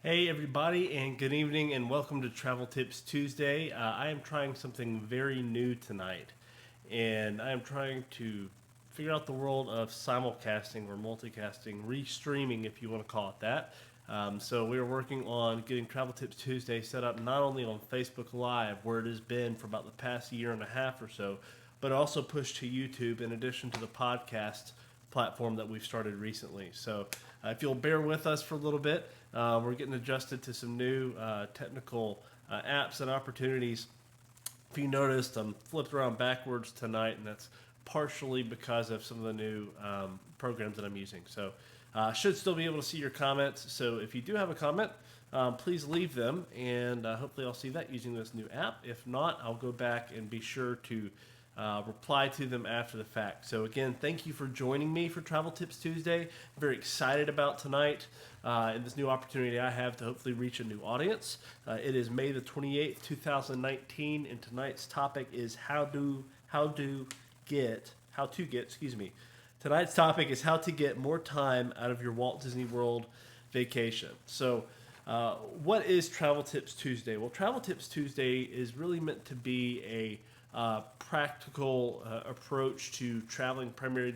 Hey everybody, and good evening, and welcome to Travel Tips Tuesday. I am trying something very new tonight, and I am trying to figure out the world of simulcasting or multicasting, restreaming, if you want to call it that. So we are working on getting Travel Tips Tuesday set up not only on Facebook Live, where it has been for about the past year and a half or so, but also pushed to YouTube in addition to the podcast platform that we've started recently. So if you'll bear with us for a little bit, we're getting adjusted to some new technical apps and opportunities. If you noticed, I'm flipped around backwards tonight, and that's partially because of some of the new programs that I'm using. So I should still be able to see your comments. So if you do have a comment, please leave them, and hopefully I'll see that using this new app. If not, I'll go back and be sure to reply to them after the fact. So again, thank you for joining me for Travel Tips Tuesday. I'm very excited about tonight and this new opportunity I have to hopefully reach a new audience. It is May the 28th, 2019, and tonight's topic is how to get. Tonight's topic is how to get more time out of your Walt Disney World vacation. So what is Travel Tips Tuesday? Well, Travel Tips Tuesday is really meant to be a practical approach to traveling primarily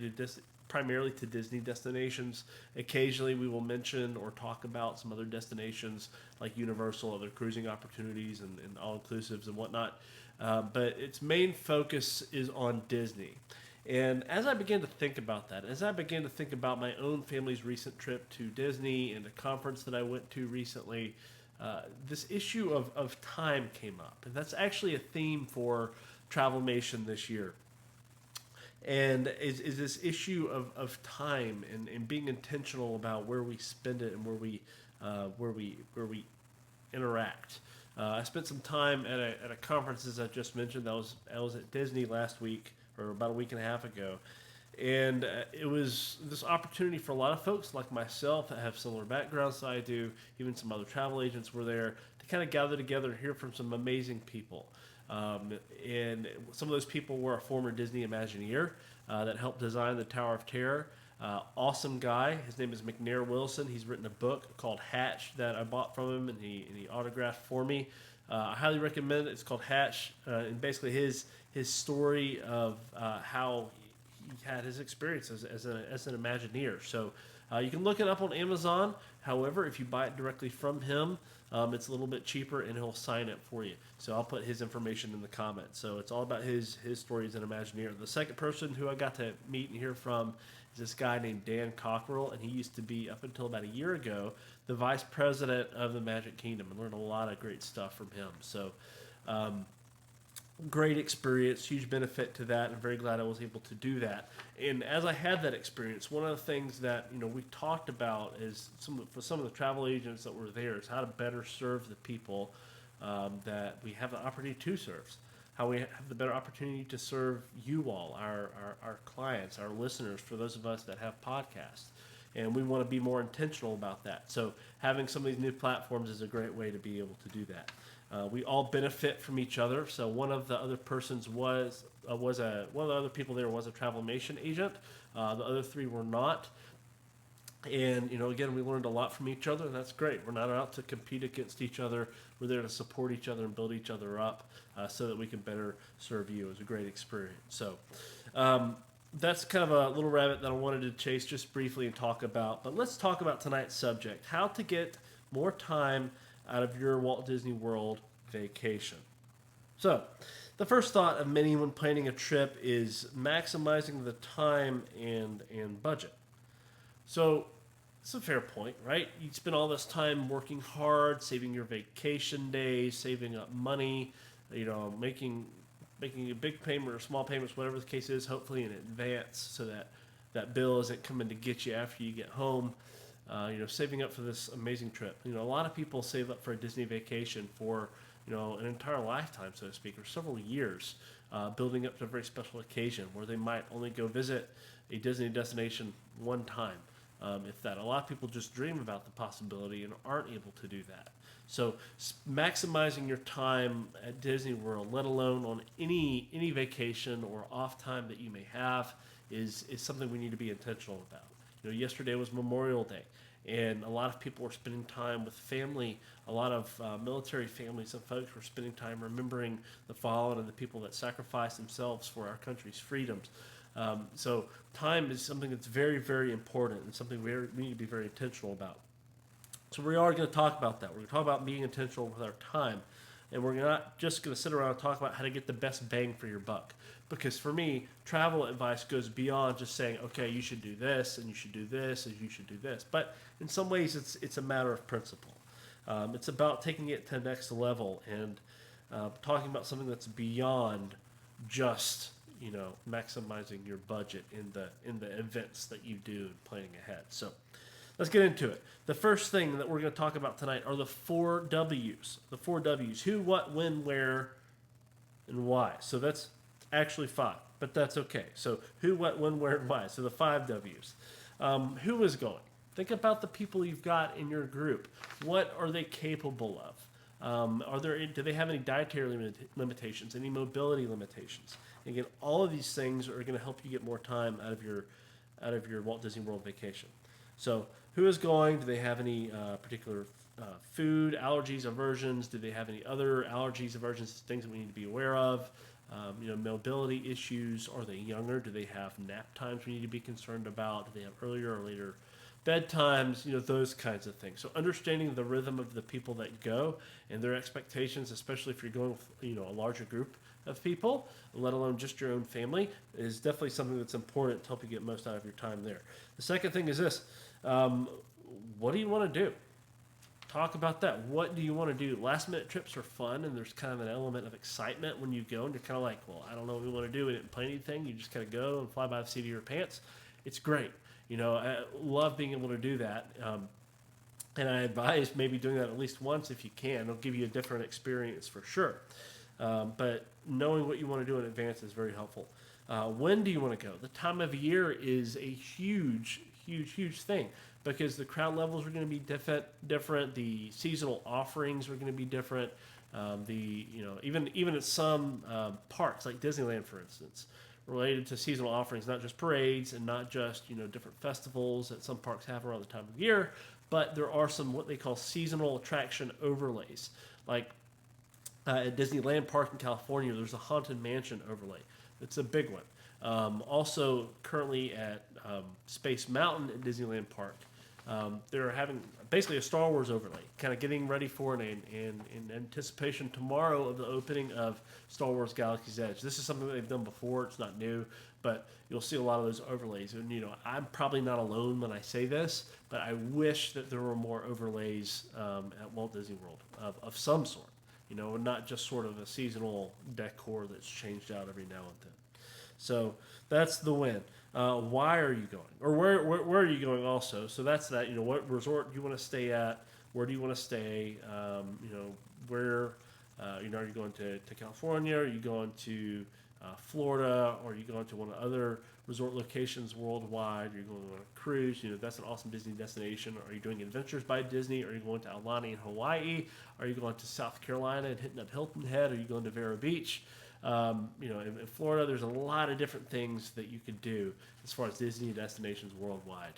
to Disney destinations. Occasionally we will mention or talk about some other destinations like Universal, other cruising opportunities and all-inclusives and whatnot. But its main focus is on Disney. And as I began to think about that, as I began to think about my own family's recent trip to Disney and a conference that I went to recently, this issue of time came up. And that's actually a theme for Travelmation this year. And is this issue of time and being intentional about where we spend it and where we interact. I spent some time at a conference, as I just mentioned. I was at Disney last week, or about a week and a half ago, and it was this opportunity for a lot of folks like myself that have similar backgrounds that I do. Even some other travel agents were there to kind of gather together and hear from some amazing people. And some of those people were a former Disney Imagineer that helped design the Tower of Terror. Awesome guy. His name is McNair Wilson. He's written a book called Hatch that I bought from him, and he autographed for me. I highly recommend it. It's called Hatch, and basically his story of how he had his experience as an Imagineer. So you can look it up on Amazon. However, if you buy it directly from him, it's a little bit cheaper, and he'll sign it for you. So I'll put his information in the comments. So it's all about his story as an Imagineer. The second person who I got to meet and hear from is this guy named Dan Cockrell, and he used to be, up until about a year ago, the vice president of the Magic Kingdom, and learned a lot of great stuff from him. So great experience, huge benefit to that. I'm very glad I was able to do that. And as I had that experience, one of the things that we talked about is for some of the travel agents that were there is how to better serve the people that we have the opportunity to serve. How we have the better opportunity to serve you all, our clients, our listeners, for those of us that have podcasts. And we want to be more intentional about that. So having some of these new platforms is a great way to be able to do that. We all benefit from each other. So one of the other persons one of the other people there was a Travelmation agent. The other three were not. And again, we learned a lot from each other, and that's great. We're not out to compete against each other. We're there to support each other and build each other up, so that we can better serve you. It was a great experience. So that's kind of a little rabbit that I wanted to chase just briefly and talk about. But let's talk about tonight's subject: how to get more time out of your Walt Disney World vacation. So, the first thought of many when planning a trip is maximizing the time and budget. So, it's a fair point, right? You spend all this time working hard, saving your vacation days, saving up money, making a big payment or small payments, whatever the case is, hopefully in advance, so that that bill isn't coming to get you after you get home. Saving up for this amazing trip. A lot of people save up for a Disney vacation for, an entire lifetime, so to speak, or several years, building up to a very special occasion where they might only go visit a Disney destination one time, if that. A lot of people just dream about the possibility and aren't able to do that. So maximizing your time at Disney World, let alone on any vacation or off time that you may have, is something we need to be intentional about. Yesterday was Memorial Day, and a lot of people were spending time with family. A lot of military families and folks were spending time remembering the fallen and the people that sacrificed themselves for our country's freedoms. So time is something that's very, very important and something we need to be very intentional about. So we are going to talk about that. We're going to talk about being intentional with our time. And we're not just going to sit around and talk about how to get the best bang for your buck. Because for me, travel advice goes beyond just saying, okay, you should do this, and you should do this, and you should do this. But in some ways, it's a matter of principle. It's about taking it to the next level and talking about something that's beyond just maximizing your budget in the events that you do and planning ahead. So let's get into it. The first thing that we're going to talk about tonight are the 4 W's. The 4 W's: who, what, when, where, and why. So that's actually 5, but that's okay. So who, what, when, where, and why. So the 5 W's. Who is going? Think about the people you've got in your group. What are they capable of? Do they have any dietary limitations, any mobility limitations? And again, all of these things are going to help you get more time out of your Walt Disney World vacation. So who is going? Do they have any particular food allergies, aversions? Do they have any other allergies, aversions, things that we need to be aware of? Mobility issues. Are they younger? Do they have nap times we need to be concerned about? Do they have earlier or later bedtimes? Those kinds of things. So understanding the rhythm of the people that go and their expectations, especially if you're going with a larger group of people, let alone just your own family, is definitely something that's important to help you get most out of your time there. The second thing is this: what do you want to do? Talk about that. What do you want to do? Last minute trips are fun, and there's kind of an element of excitement when you go, and you're kind of like, well, I don't know what we want to do. We didn't plan anything. You just kind of go and fly by the seat of your pants. It's great. I love being able to do that. And I advise maybe doing that at least once if you can. It'll give you a different experience for sure. But knowing what you want to do in advance is very helpful. When do you want to go? The time of year is a huge thing because the crowd levels are going to be different. The seasonal offerings are going to be different. Even at some parks like Disneyland, for instance, related to seasonal offerings, not just parades and not just different festivals that some parks have around the time of year, but there are some what they call seasonal attraction overlays. Like at Disneyland Park in California, there's a Haunted Mansion overlay. It's a big one. Also, currently at Space Mountain at Disneyland Park, they're having basically a Star Wars overlay, kind of getting ready for in anticipation tomorrow of the opening of Star Wars Galaxy's Edge. This is something that they've done before. It's not new, but you'll see a lot of those overlays. And, I'm probably not alone when I say this, but I wish that there were more overlays at Walt Disney World of some sort, not just sort of a seasonal decor that's changed out every now and then. So that's the win. Why are you going? Or where are you going also? So that's that. What resort do you want to stay at? Where do you want to stay? Where, are you going to California? Are you going to Florida? Or are you going to one of the other resort locations worldwide? Are you going on a cruise? That's an awesome Disney destination. Are you doing Adventures by Disney? Are you going to Aulani in Hawaii? Are you going to South Carolina and hitting up Hilton Head? Are you going to Vero Beach? In Florida, there's a lot of different things that you could do as far as Disney destinations worldwide.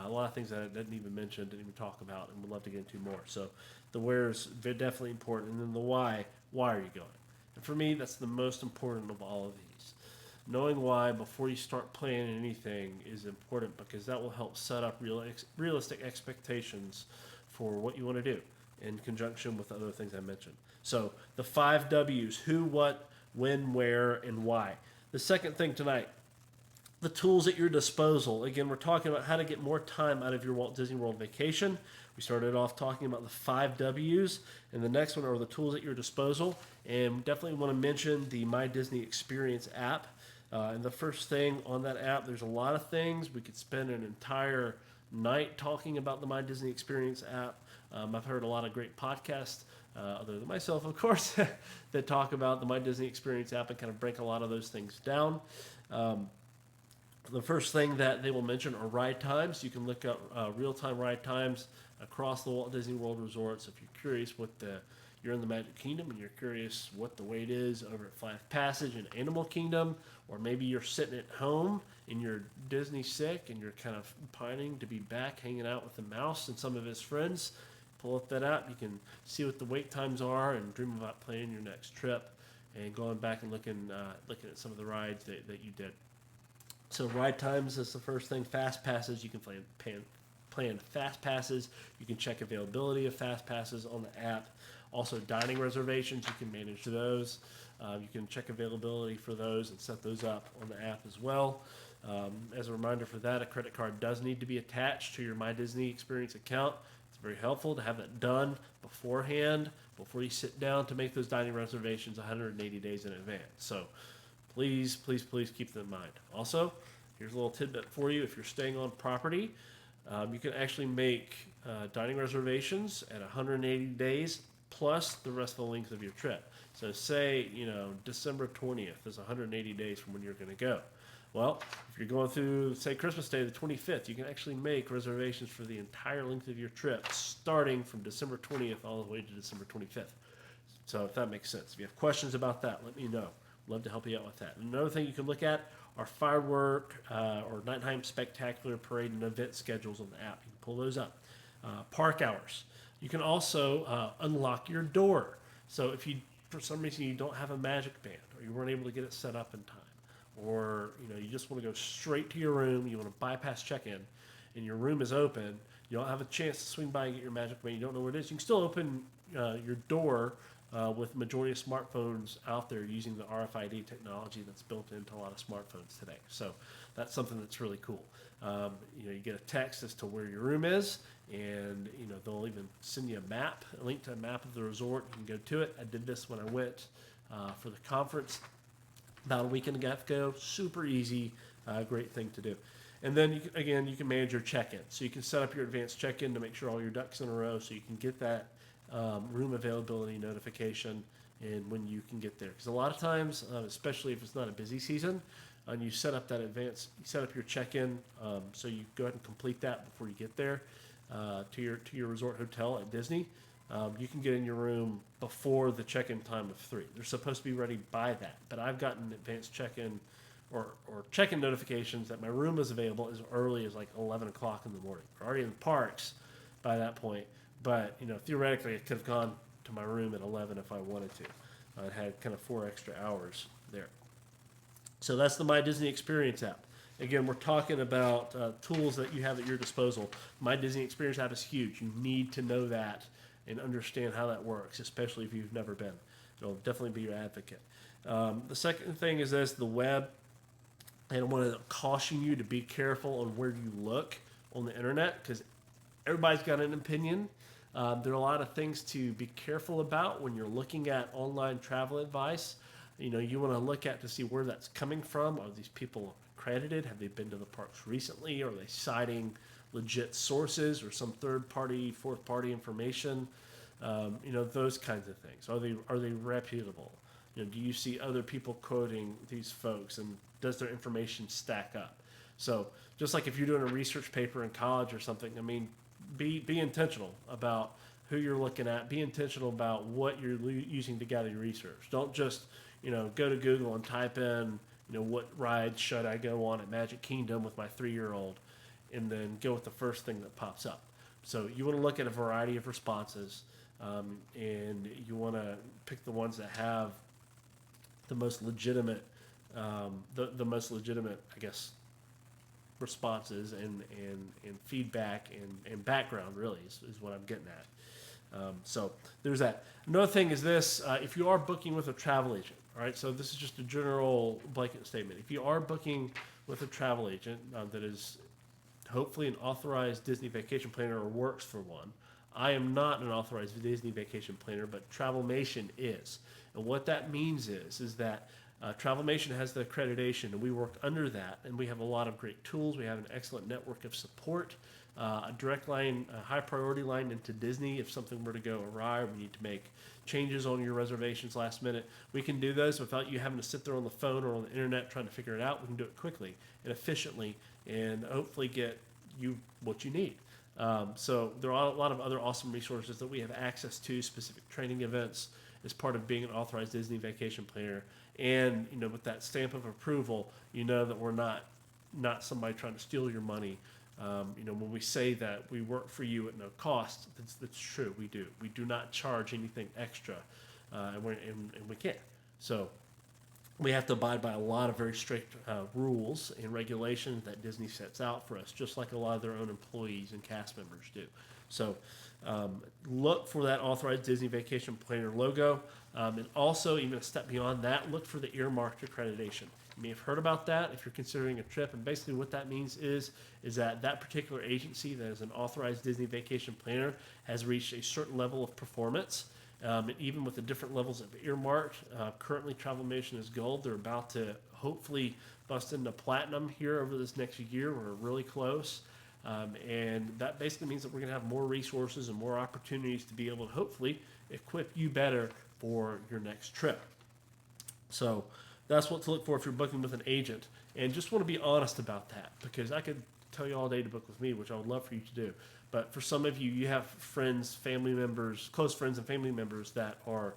A lot of things that I didn't even mention, didn't even talk about, and would love to get into more. So the where is definitely important, and then the why. Why are you going? And for me, that's the most important of all of these. Knowing why before you start planning anything is important because that will help set up realistic expectations for what you want to do in conjunction with other things I mentioned. So the 5 W's: who, what, when, where, and why. The second thing tonight, the tools at your disposal. Again, we're talking about how to get more time out of your Walt Disney World vacation. We started off talking about the 5 W's, and the next one are the tools at your disposal. And definitely want to mention the My Disney Experience app. And the first thing on that app, there's a lot of things. We could spend an entire night talking about the My Disney Experience app. I've heard a lot of great podcasts, other than myself, of course, that talk about the My Disney Experience app and kind of break a lot of those things down. The first thing that they will mention are ride times. You can look up real-time ride times across the Walt Disney World resorts. If you're curious you're in the Magic Kingdom and you're curious what the wait is over at Flight of Passage in Animal Kingdom, or maybe you're sitting at home and you're Disney sick and you're kind of pining to be back hanging out with the mouse and some of his friends, pull up that app. You can see what the wait times are and dream about planning your next trip and going back and looking at some of the rides that you did. So ride times is the first thing. Fast passes, you can plan fast passes. You can check availability of fast passes on the app. Also dining reservations, you can manage those. You can check availability for those and set those up on the app as well. As a reminder for that, a credit card does need to be attached to your My Disney Experience account. It's very helpful to have that done beforehand, before you sit down to make those dining reservations 180 days in advance. So please keep that in mind. Also, here's a little tidbit for you. If you're staying on property, you can actually make dining reservations at 180 days plus the rest of the length of your trip. So say, December 20th is 180 days from when you're going to go. Well, if you're going through, say, Christmas Day, the 25th, you can actually make reservations for the entire length of your trip, starting from December 20th all the way to December 25th. So if that makes sense. If you have questions about that, let me know. Love to help you out with that. Another thing you can look at are firework or nighttime spectacular parade and event schedules on the app. You can pull those up. Park hours. You can also unlock your door. So if you, for some reason, you don't have a magic band or you weren't able to get it set up in time, or you just want to go straight to your room, you want to bypass check-in, and your room is open, you don't have a chance to swing by and get your magic band, you don't know where it is, you can still open your door with the majority of smartphones out there using the RFID technology that's built into a lot of smartphones today. So that's something that's really cool. You get a text as to where your room is, and they'll even send you a link to a map of the resort. You can go to it. I did this when I went for the conference about a week and a half ago. Super easy, great thing to do. And then you can manage your check-in. So you can set up your advanced check-in to make sure all your ducks in a row, so you can get that room availability notification and when you can get there. Because a lot of times, especially if it's not a busy season, and you set up your check-in, so you go ahead and complete that before you get there to your resort hotel at Disney. You can get in your room before the check-in time of 3. They're supposed to be ready by that, but I've gotten advanced check-in or check-in notifications that my room is available as early as like 11 o'clock in the morning. We're already in the parks by that point, but theoretically I could have gone to my room at 11 if I wanted to. I had kind of 4 extra hours there. So that's the My Disney Experience app. Again, we're talking about tools that you have at your disposal. My Disney Experience app is huge. You need to know that and understand how that works, especially if you've never been. It'll definitely be your advocate. The second thing is the web. And I want to caution you to be careful on where you look on the internet, because everybody's got an opinion. There are a lot of things to be careful about when you're looking at online travel advice. You want to look at to see where that's coming from. Are these people accredited? Have they been to the parks recently? Are they citing legit sources or some third-party, fourth-party information? Those kinds of things. Are they reputable? Do you see other people quoting these folks, and does their information stack up? So just like if you're doing a research paper in college or something, be intentional about who you're looking at. Be intentional about what you're using to gather your research. Don't just go to Google and type in what ride should I go on at Magic Kingdom with my 3-year-old, and then go with the first thing that pops up. So you want to look at a variety of responses, and you want to pick the ones that have the most legitimate, I guess, responses and feedback and background, really, is what I'm getting at. So there's that. Another thing is this: if you are booking with a travel agent, all right, so this is just a general blanket statement. If you are booking with a travel agent that is hopefully an authorized Disney vacation planner or works for one. I am not an authorized Disney vacation planner, but Travelmation is. And what that means is that Travelmation has the accreditation, and we work under that, and we have a lot of great tools. We have an excellent network of support, a direct line, a high priority line into Disney if something were to go awry, or we need to make changes on your reservations last minute. We can do those without you having to sit there on the phone or on the internet trying to figure it out. We can do it quickly and efficiently, and hopefully get you what you need. So there are a lot of other awesome resources that we have access to, specific training events as part of being an authorized Disney vacation planner. And with that stamp of approval, that we're not not somebody trying to steal your money. When we say that we work for you at no cost, that's true. We do. We do not charge anything extra, and we can't. So we have to abide by a lot of very strict rules and regulations that Disney sets out for us, just like a lot of their own employees and cast members do. So look for that authorized Disney Vacation Planner logo. And also, even a step beyond that, look for the earmarked accreditation. You may have heard about that if you're considering a trip. And basically what that means is that particular agency that is an authorized Disney Vacation Planner has reached a certain level of performance. And even with the different levels of earmarked, currently Travelmation is gold. They're about to hopefully bust into platinum here over this next year. We're really close. And that basically means that we're going to have more resources and more opportunities to be able to hopefully equip you better for your next trip. So that's what to look for if you're booking with an agent. And just want to be honest about that, because I could tell you all day to book with me, which I would love for you to do. But for some of you, you have friends, family members, close friends and family members that are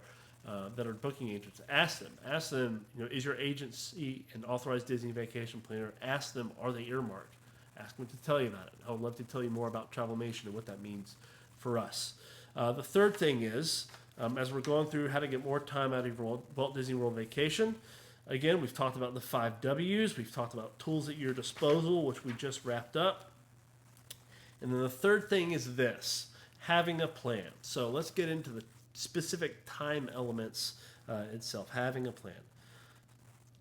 booking agents. Ask them, is your agency an authorized Disney Vacation Planner? Ask them, are they earmarked? Ask them to tell you about it. I would love to tell you more about Travelmation and what that means for us. The third thing is, as we're going through how to get more time out of your Walt Disney World Vacation, again, we've talked about the 5 W's. We've talked about tools at your disposal, which we just wrapped up. And then the third thing is this, having a plan. So let's get into the specific time elements itself, having a plan.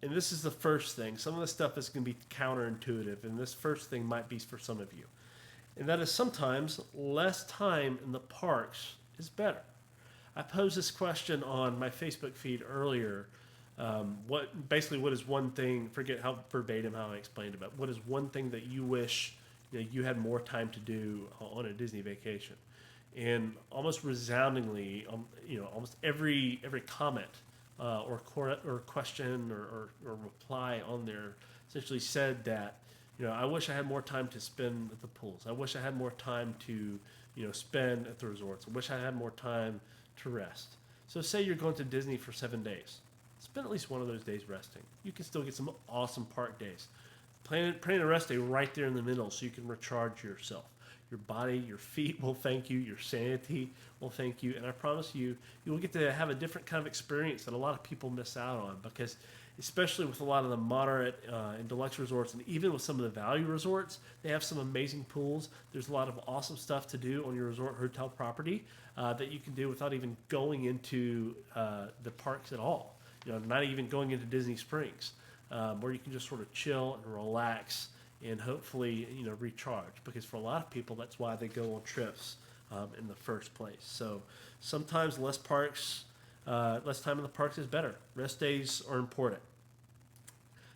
And this is the first thing. Some of the stuff is going to be counterintuitive, and this first thing might be for some of you. And that is sometimes less time in the parks is better. I posed this question on my Facebook feed earlier. What is one thing, forget how verbatim how I explained it, but what is one thing that you wish you had more time to do on a Disney vacation? And almost resoundingly, almost every comment or question or reply on there essentially said that, I wish I had more time to spend at the pools. I wish I had more time to, spend at the resorts. I wish I had more time to rest. So say you're going to Disney for 7 days. Spend at least one of those days resting. You can still get some awesome park days. Plan a rest day right there in the middle so you can recharge yourself. Your body, your feet will thank you. Your sanity will thank you. And I promise you, you will get to have a different kind of experience that a lot of people miss out on, because especially with a lot of the moderate and deluxe resorts, and even with some of the value resorts, they have some amazing pools. There's a lot of awesome stuff to do on your resort hotel property that you can do without even going into the parks at all. Not even going into Disney Springs, where you can just sort of chill and relax and hopefully, recharge. Because for a lot of people, that's why they go on trips in the first place. So sometimes less time in the parks is better. Rest days are important.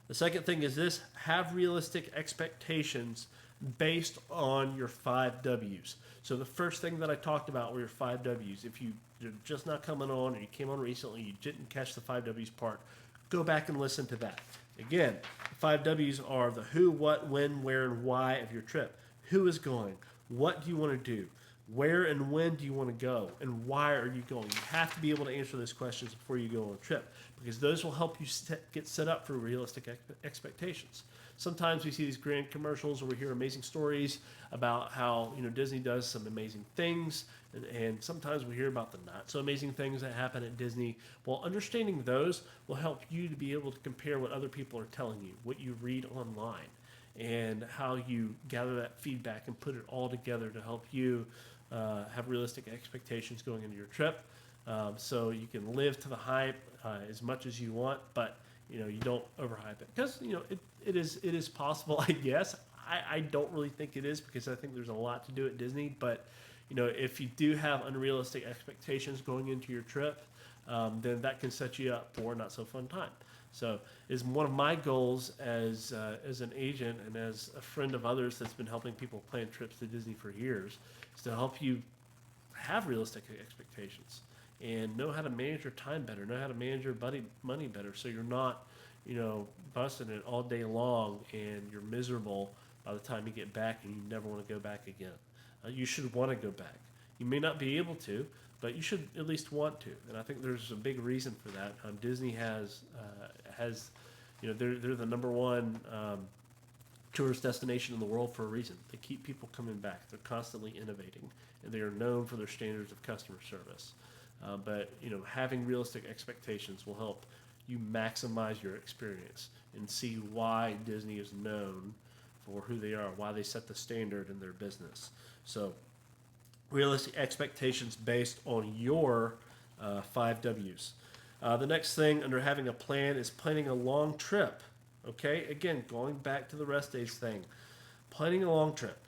The second thing is this: have realistic expectations based on your 5 W's. So the first thing that I talked about were your 5 W's. If you're just not coming on, or you came on recently, you didn't catch the 5 W's part, go back and listen to that. Again, the 5 W's are the who, what, when, where, and why of your trip. Who is going? What do you want to do? Where and when do you want to go? And why are you going? You have to be able to answer those questions before you go on a trip, because those will help you get set up for realistic expectations. Sometimes we see these grand commercials, or we hear amazing stories about how Disney does some amazing things, and sometimes we hear about the not so amazing things that happen at Disney. Well, understanding those will help you to be able to compare what other people are telling you, what you read online, and how you gather that feedback and put it all together to help you have realistic expectations going into your trip, so you can live to the hype as much as you want, but you don't overhype it, because it is possible. I guess I don't really think it is, because I think there's a lot to do at Disney. But if you do have unrealistic expectations going into your trip, then that can set you up for a not so fun time. So is one of my goals as an agent and as a friend of others that's been helping people plan trips to Disney for years, is to help you have realistic expectations and know how to manage your time better, know how to manage your money better, so you're not, busting it all day long and you're miserable by the time you get back and you never want to go back again. You should want to go back. You may not be able to, but you should at least want to. And I think there's a big reason for that. Disney has they're the number one tourist destination in the world for a reason. They keep people coming back. They're constantly innovating, and they are known for their standards of customer service. But having realistic expectations will help you maximize your experience and see why Disney is known for who they are, why they set the standard in their business. So, realistic expectations based on your 5 W's. The next thing under having a plan is planning a long trip. Okay, again, going back to the rest days thing, planning a long trip.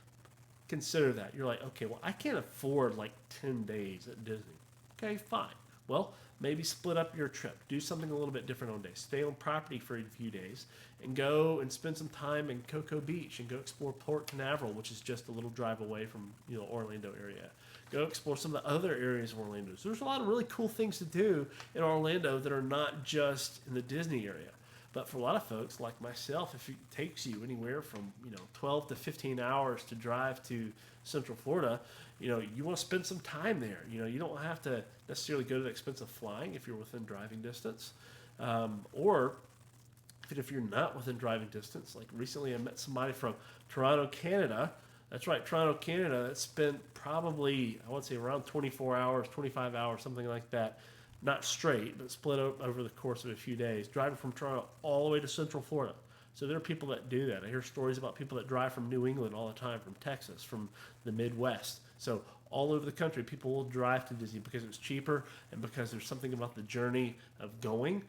Consider that. You're like, okay, well, I can't afford like 10 days at Disney. Okay, fine. Well, maybe split up your trip. Do something a little bit different on days. Stay on property for a few days and go and spend some time in Cocoa Beach and go explore Port Canaveral, which is just a little drive away from Orlando area. Go explore some of the other areas of Orlando. So there's a lot of really cool things to do in Orlando that are not just in the Disney area. But for a lot of folks like myself, if it takes you anywhere from 12 to 15 hours to drive to Central Florida, you want to spend some time there. You don't have to necessarily go to the expense of flying if you're within driving distance, or if you're not within driving distance. Like recently, I met somebody from Toronto, Canada. That's right, Toronto, Canada. That spent probably, I would say, around 24 hours, 25 hours, something like that. Not straight, but split over the course of a few days, driving from Toronto all the way to Central Florida. So there are people that do that. I hear stories about people that drive from New England all the time, from Texas, from the Midwest. So all over the country, people will drive to Disney because it's cheaper and because there's something about the journey of going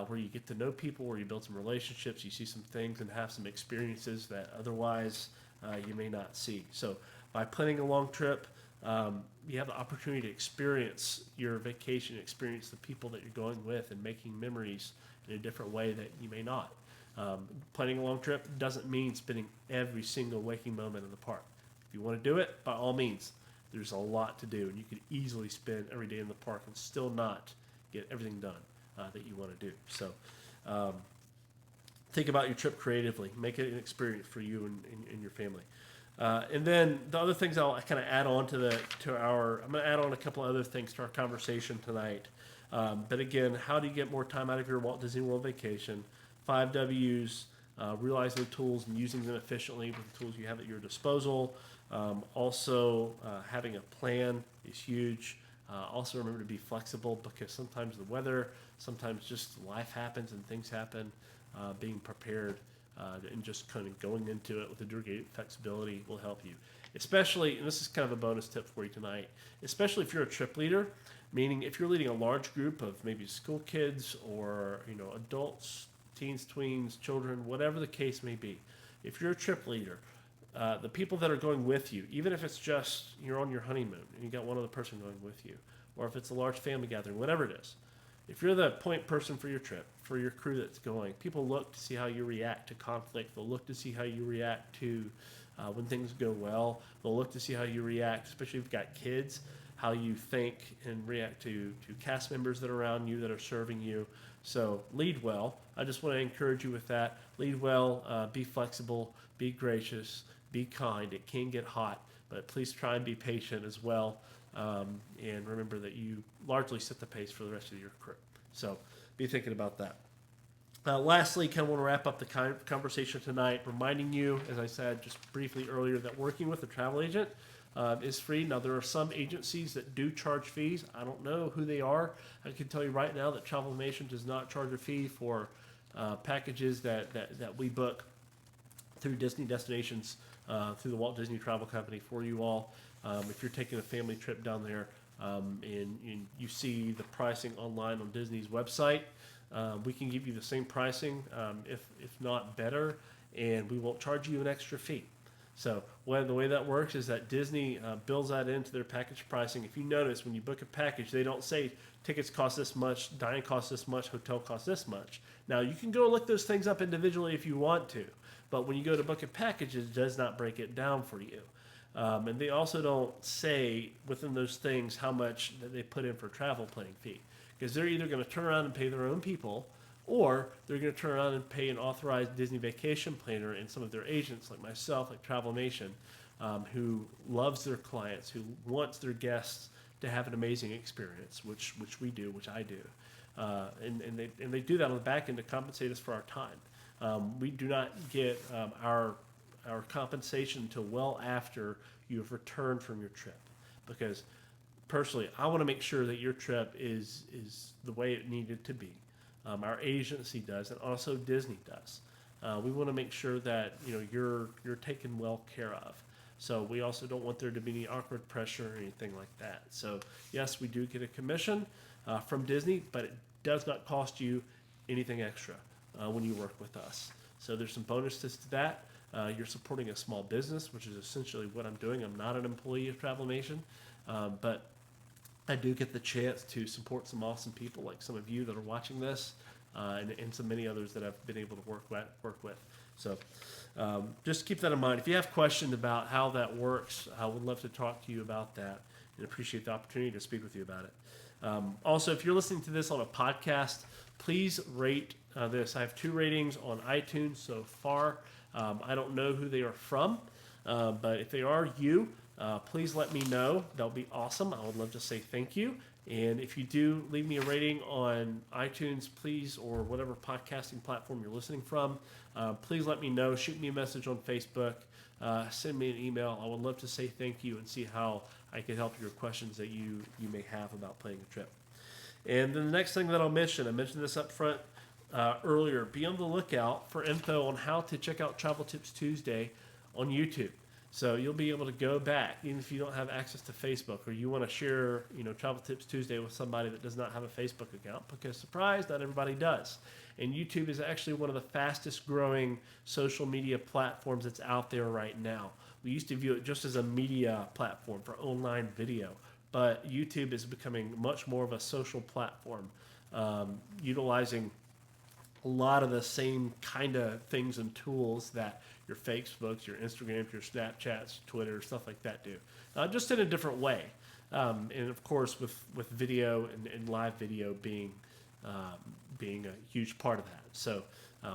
where you get to know people, where you build some relationships, you see some things and have some experiences that otherwise you may not see. So by planning a long trip, you have the opportunity to experience your vacation, experience the people that you're going with, and making memories in a different way that you may not. Planning a long trip doesn't mean spending every single waking moment in the park. If you want to do it, by all means, there's a lot to do, and you could easily spend every day in the park and still not get everything done that you want to do. So think about your trip creatively. Make it an experience for you and your family. And then the other things I'll kind of add on I'm going to add on a couple other things to our conversation tonight. But again, how do you get more time out of your Walt Disney World vacation? 5 W's, realizing tools and using them efficiently with the tools you have at your disposal. Also, having a plan is huge. Also remember to be flexible because sometimes the weather, sometimes just life happens and things happen. Being prepared and just kind of going into it with a degree of flexibility will help you. Especially, and this is kind of a bonus tip for you tonight, especially if you're a trip leader, meaning if you're leading a large group of maybe school kids or adults, teens, tweens, children, whatever the case may be. If you're a trip leader, the people that are going with you, even if it's just you're on your honeymoon and you got one other person going with you, or if it's a large family gathering, whatever it is, if you're the point person for your trip, for your crew that's going, people look to see how you react to conflict. They'll look to see how you react to when things go well. They'll look to see how you react, especially if you've got kids, how you think and react to cast members that are around you that are serving you. So lead well. I just want to encourage you with that. Lead well, be flexible, be gracious, be kind. It can get hot, but please try and be patient as well. And remember that you largely set the pace for the rest of your crew. So be thinking about that. Lastly, kind of want to wrap up the conversation tonight, reminding you, as I said just briefly earlier, that working with a travel agent is free. Now, there are some agencies that do charge fees. I don't know who they are. I can tell you right now that Travelmation does not charge a fee for packages that we book through Disney destinations, through the Walt Disney Travel Company for you all. If you're taking a family trip down there and you see the pricing online on Disney's website, we can give you the same pricing, if not better, and we won't charge you an extra fee. So the way that works is that Disney builds that into their package pricing. If you notice, when you book a package, they don't say tickets cost this much, dining costs this much, hotel costs this much. Now, you can go look those things up individually if you want to, but when you go to book a package, it does not break it down for you. And they also don't say within those things how much that they put in for travel planning fee, because they're either going to turn around and pay their own people, or they're going to turn around and pay an authorized Disney vacation planner and some of their agents like myself, like Travelmation, who loves their clients, who wants their guests to have an amazing experience, which we do, which I do. And they do that on the back end to compensate us for our time. We do not get our our compensation until well after you have returned from your trip, because personally, I want to make sure that your trip is the way it needed to be. Our agency does, and also Disney does. We want to make sure that you're taken well care of. So we also don't want there to be any awkward pressure or anything like that. So yes, we do get a commission from Disney, but it does not cost you anything extra when you work with us. So there's some bonuses to that. You're supporting a small business, which is essentially what I'm doing. I'm not an employee of Travelmation, but I do get the chance to support some awesome people like some of you that are watching this, and so many others that I've been able to work with. So just keep that in mind. If you have questions about how that works, I would love to talk to you about that and appreciate the opportunity to speak with you about it. Also, if you're listening to this on a podcast, please rate this. I have 2 ratings on iTunes so far. I don't know who they are from, but if they are you, please let me know. That would be awesome. I would love to say thank you. And if you do leave me a rating on iTunes, please, or whatever podcasting platform you're listening from, please let me know. Shoot me a message on Facebook. Send me an email. I would love to say thank you and see how I can help your questions that you may have about planning a trip. And then the next thing that I mentioned this up front earlier, be on the lookout for info on how to check out Travel Tips Tuesday on YouTube. So you'll be able to go back, even if you don't have access to Facebook, or you want to share, Travel Tips Tuesday with somebody that does not have a Facebook account, because surprise, not everybody does. And YouTube is actually one of the fastest growing social media platforms that's out there right now. We used to view it just as a media platform for online video, but YouTube is becoming much more of a social platform, utilizing a lot of the same kind of things and tools that your Facebooks, your Instagrams, your Snapchats, Twitter, stuff like that do, just in a different way. And of course, with video and live video being a huge part of that. So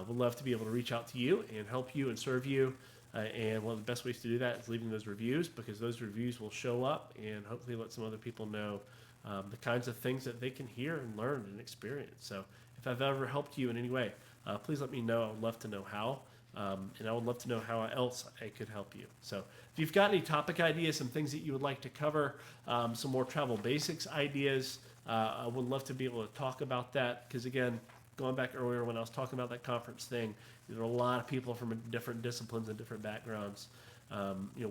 we'd love to be able to reach out to you and help you and serve you. And one of the best ways to do that is leaving those reviews, because those reviews will show up and hopefully let some other people know the kinds of things that they can hear and learn and experience. So if I've ever helped you in any way, please let me know. I would love to know how. And I would love to know how else I could help you. So if you've got any topic ideas, some things that you would like to cover, some more travel basics ideas, I would love to be able to talk about that. Because again, going back earlier when I was talking about that conference thing, there are a lot of people from different disciplines and different backgrounds.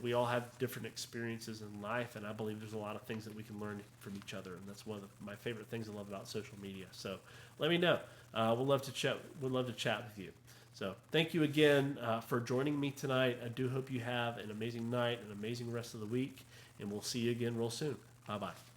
We all have different experiences in life, and I believe there's a lot of things that we can learn from each other, and that's one of my favorite things I love about social media. So let me know. We'd love to chat. We'd love to chat with you. So thank you again for joining me tonight. I do hope you have an amazing night, an amazing rest of the week, and we'll see you again real soon. Bye-bye.